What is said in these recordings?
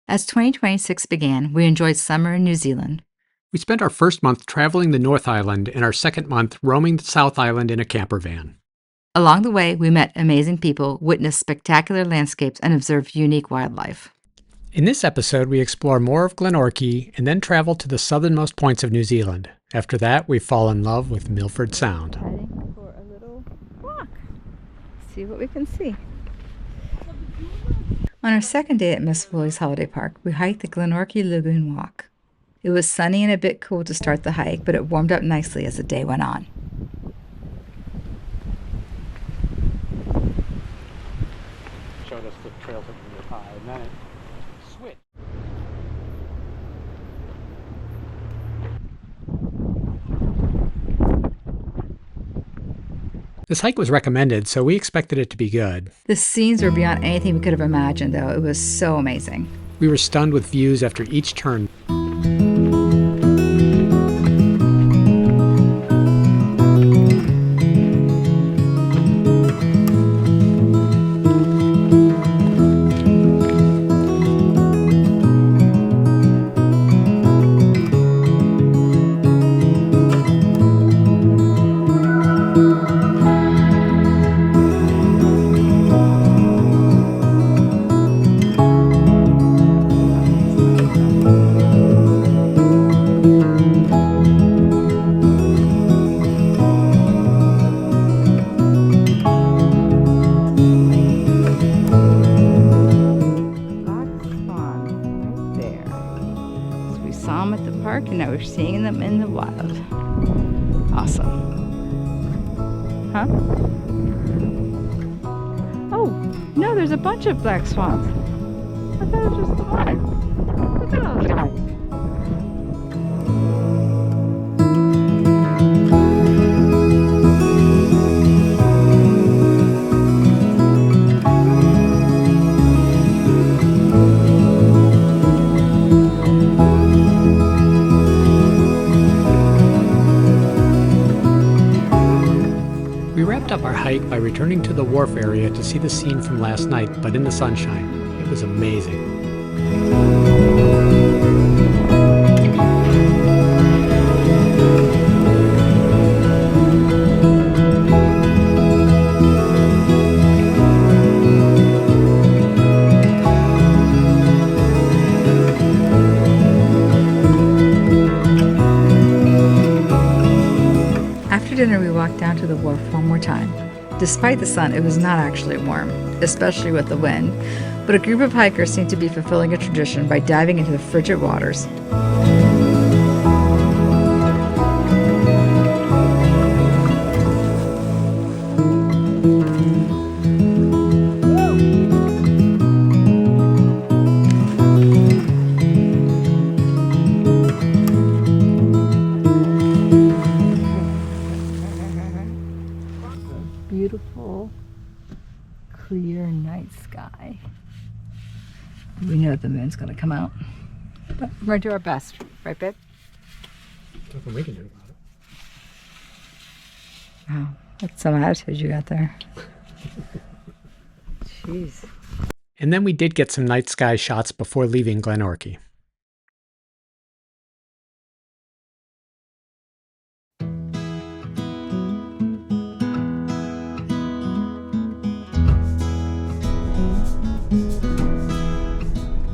As 2026 began, we enjoyed summer in New Zealand. We spent our first month traveling the North Island and our second month roaming the South Island in a camper van. Along the way, we met amazing people, witnessed spectacular landscapes, and observed unique wildlife. In this episode, we explore more of Glenorchy and then travel to the southernmost points of New Zealand. After that, we fall in love with Milford Sound. Heading for a little walk. See what we can see. On our second day at Miss Wooley's Holiday Park, we hiked the Glenorchy Lagoon Walk. It was sunny and a bit cool to start the hike, but it warmed up nicely as the day went on. Showed us the trails that we were high, and then it switched. This hike was recommended, so we expected it to be good. The scenes were beyond anything we could have imagined, though. It was so amazing. We were stunned with views after each turn. And now we're seeing them in the wild. Awesome. Huh? Oh, no, there's a bunch of black swans. I thought it was just the one. Look at all of them. We wrapped up our hike by returning to the wharf area to see the scene from last night, but in the sunshine. It was amazing. After dinner, we walked down to the wharf one more time. Despite the sun, it was not actually warm, especially with the wind, but a group of hikers seemed to be fulfilling a tradition by diving into the frigid waters. Beautiful, clear night sky. We know the moon's going to come out, but we're going to do our best, right, babe? Nothing we can do about it. Wow, that's some attitude you got there. Jeez. And then we did get some night sky shots before leaving Glenorchy.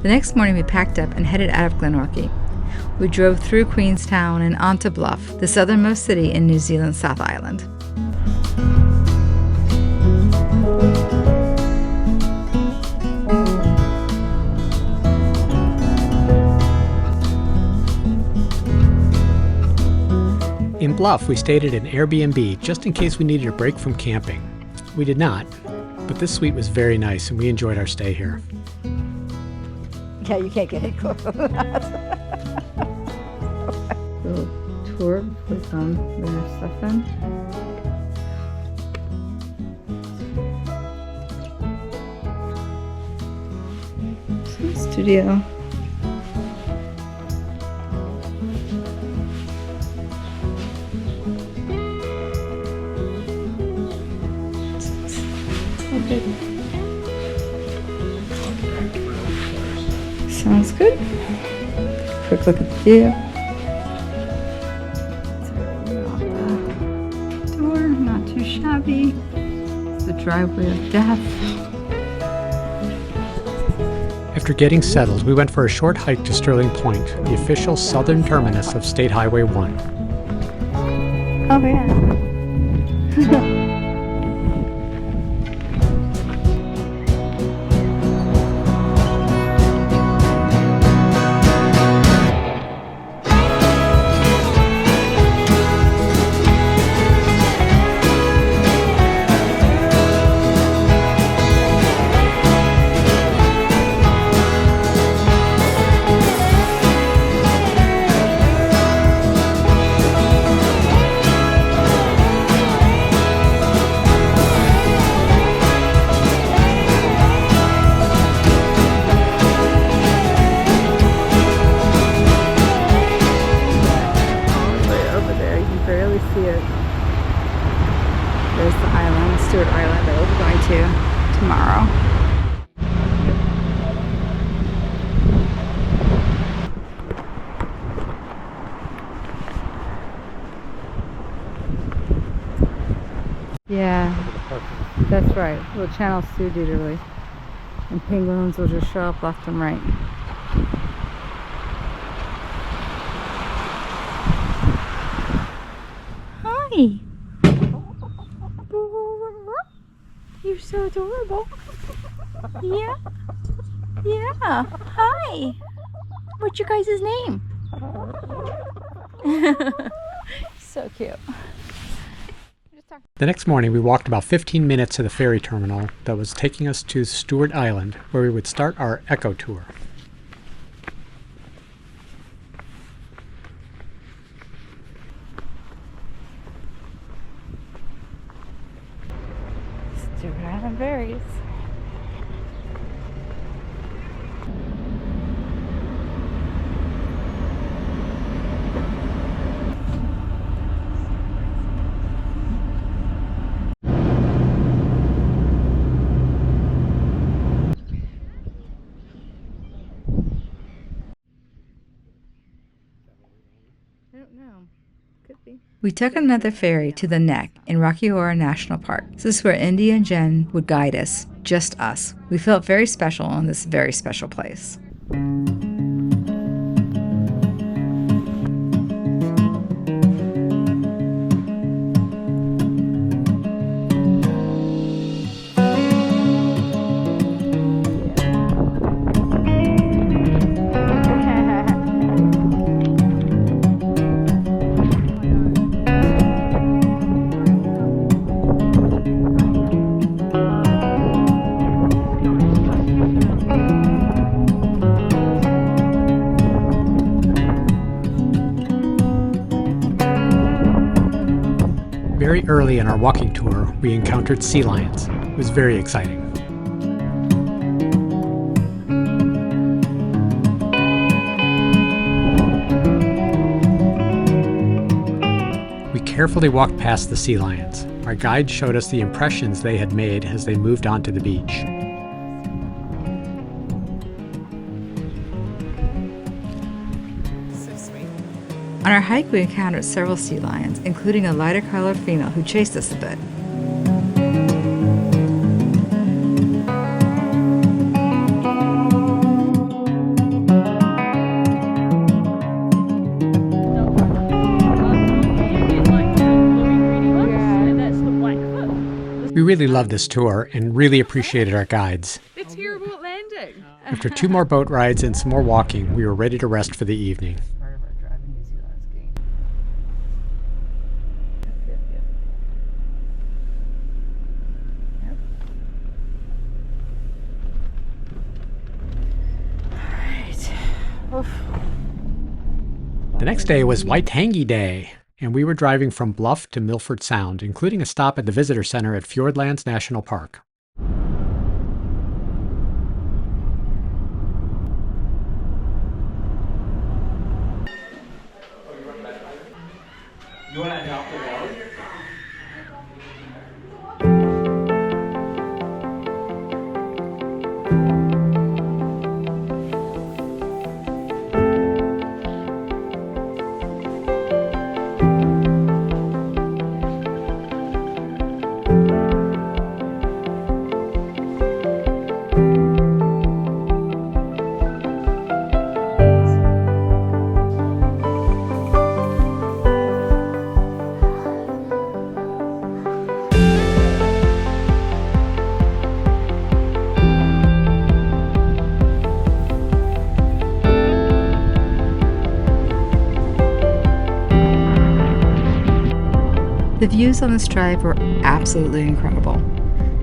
The next morning we packed up and headed out of Glenorchy. We drove through Queenstown and onto Bluff, the southernmost city in New Zealand's South Island. In Bluff, we stayed at an Airbnb just in case we needed a break from camping. We did not, but this suite was very nice and we enjoyed our stay here. Yeah, you can't get any closer than that. Little tour with their stuff in. Some studio. Sounds good. Quick look at the view. Door, not too shabby. It's the driveway of death. After getting settled, we went for a short hike to Sterling Point, the official southern terminus of State Highway 1. Oh, yeah. There's the island, Stewart Island, that we'll be going to tomorrow. Yeah, that's right. We'll channel Sue-Dieterly. And penguins will just show up left and right. Hi! You're so adorable. Yeah. Yeah. Hi. What's your guys' name? So cute. The next morning, we walked about 15 minutes to the ferry terminal that was taking us to Stewart Island, where we would start our eco tour. Stewart Island berries. I don't know. Could be. We took another ferry to the Neck in Rocky Horror National Park. This is where Indy and Jen would guide us, just us. We felt very special in this very special place. Very early in our walking tour, we encountered sea lions. It was very exciting. We carefully walked past the sea lions. Our guide showed us the impressions they had made as they moved onto the beach. On our hike, we encountered several sea lions, including a lighter colored female who chased us a bit. We really loved this tour and really appreciated our guides. They're terrible at landing. After 2 more boat rides and some more walking, we were ready to rest for the evening. Part of our drive in New Zealand's game. Alright. The next day was Waitangi Day, and we were driving from Bluff to Milford Sound, including a stop at the Visitor Center at Fiordlands National Park. You want to adopt the water? The views on this drive were absolutely incredible.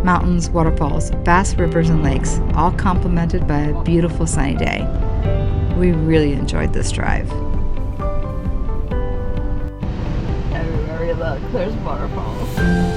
Mountains, waterfalls, vast rivers and lakes, all complemented by a beautiful sunny day. We really enjoyed this drive. Everywhere we look, there's waterfalls.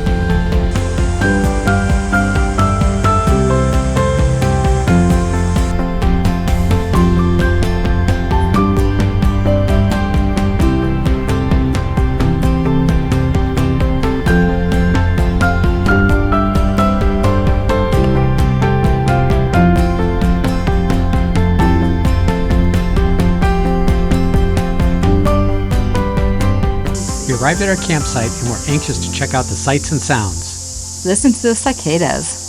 We arrived at our campsite and were anxious to check out the sights and sounds. Listen to those cicadas.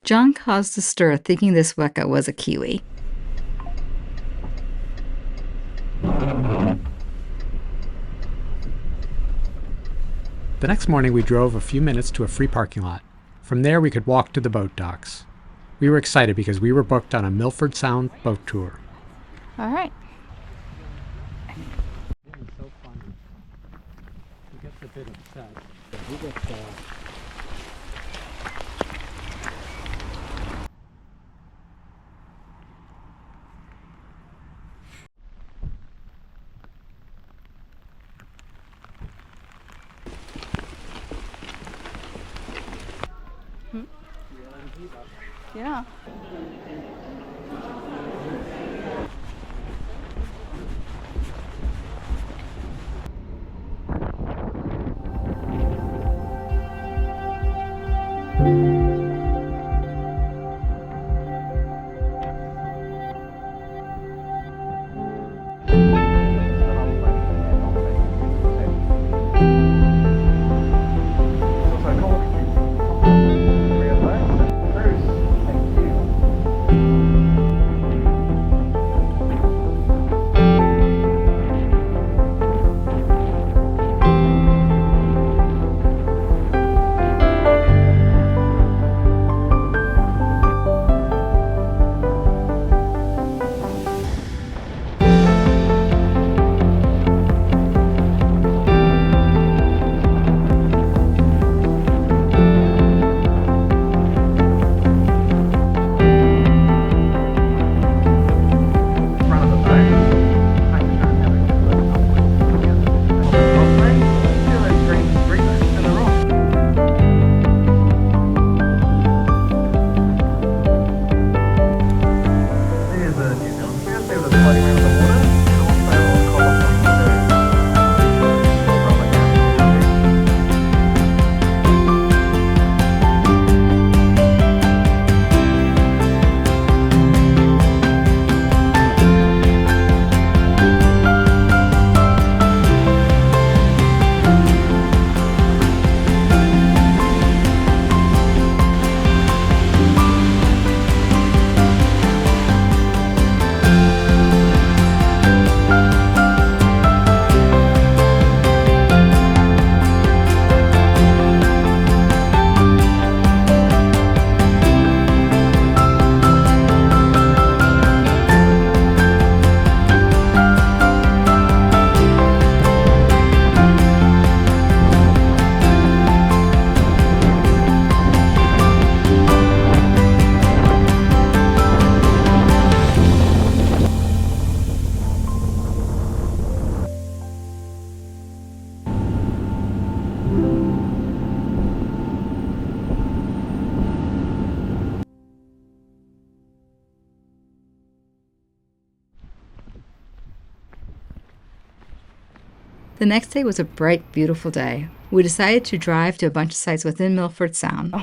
John caused a stir thinking this weka was a kiwi. The next morning we drove a few minutes to a free parking lot. From there we could walk to the boat docks. We were excited because we were booked on a Milford Sound boat tour. All right. It was so fun. He gets a bit upset. He gets Yeah. The next day was a bright, beautiful day. We decided to drive to a bunch of sites within Milford Sound.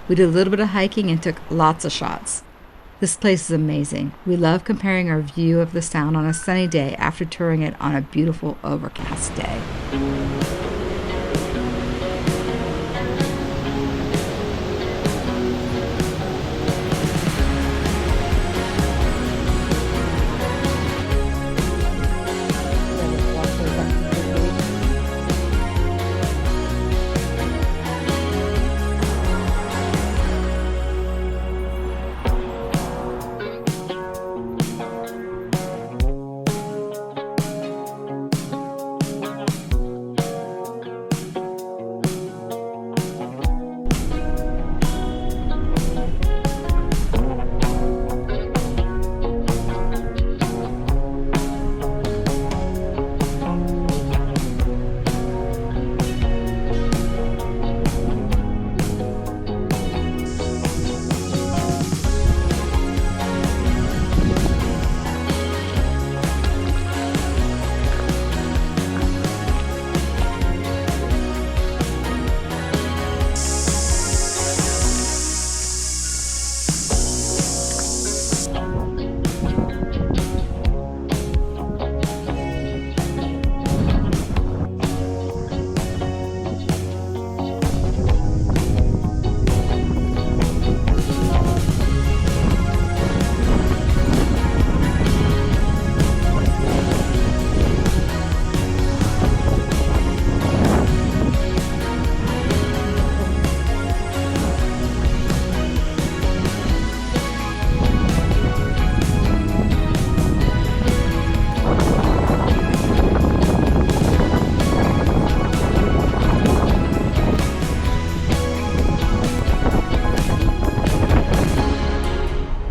We did a little bit of hiking and took lots of shots. This place is amazing. We love comparing our view of the sound on a sunny day after touring it on a beautiful, overcast day.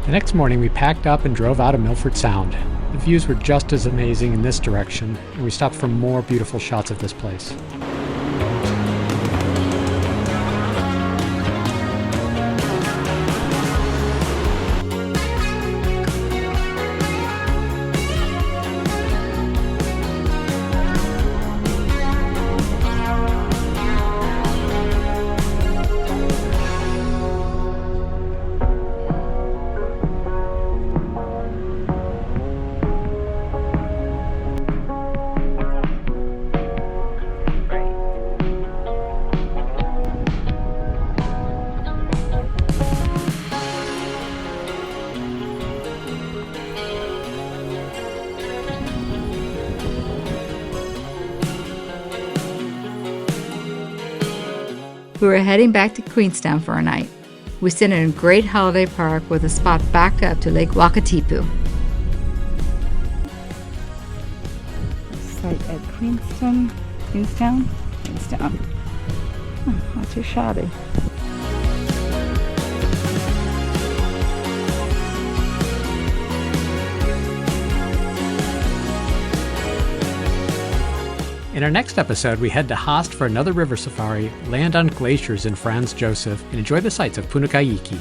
The next morning we packed up and drove out of Milford Sound. The views were just as amazing in this direction, and we stopped for more beautiful shots of this place. We were heading back to Queenstown for a night. We stayed in a great holiday park with a spot backed up to Lake Wakatipu. Site at Queenstown. Oh, not too shabby. In our next episode, we head to Haast for another river safari, land on glaciers in Franz Josef, and enjoy the sights of Punakaiki.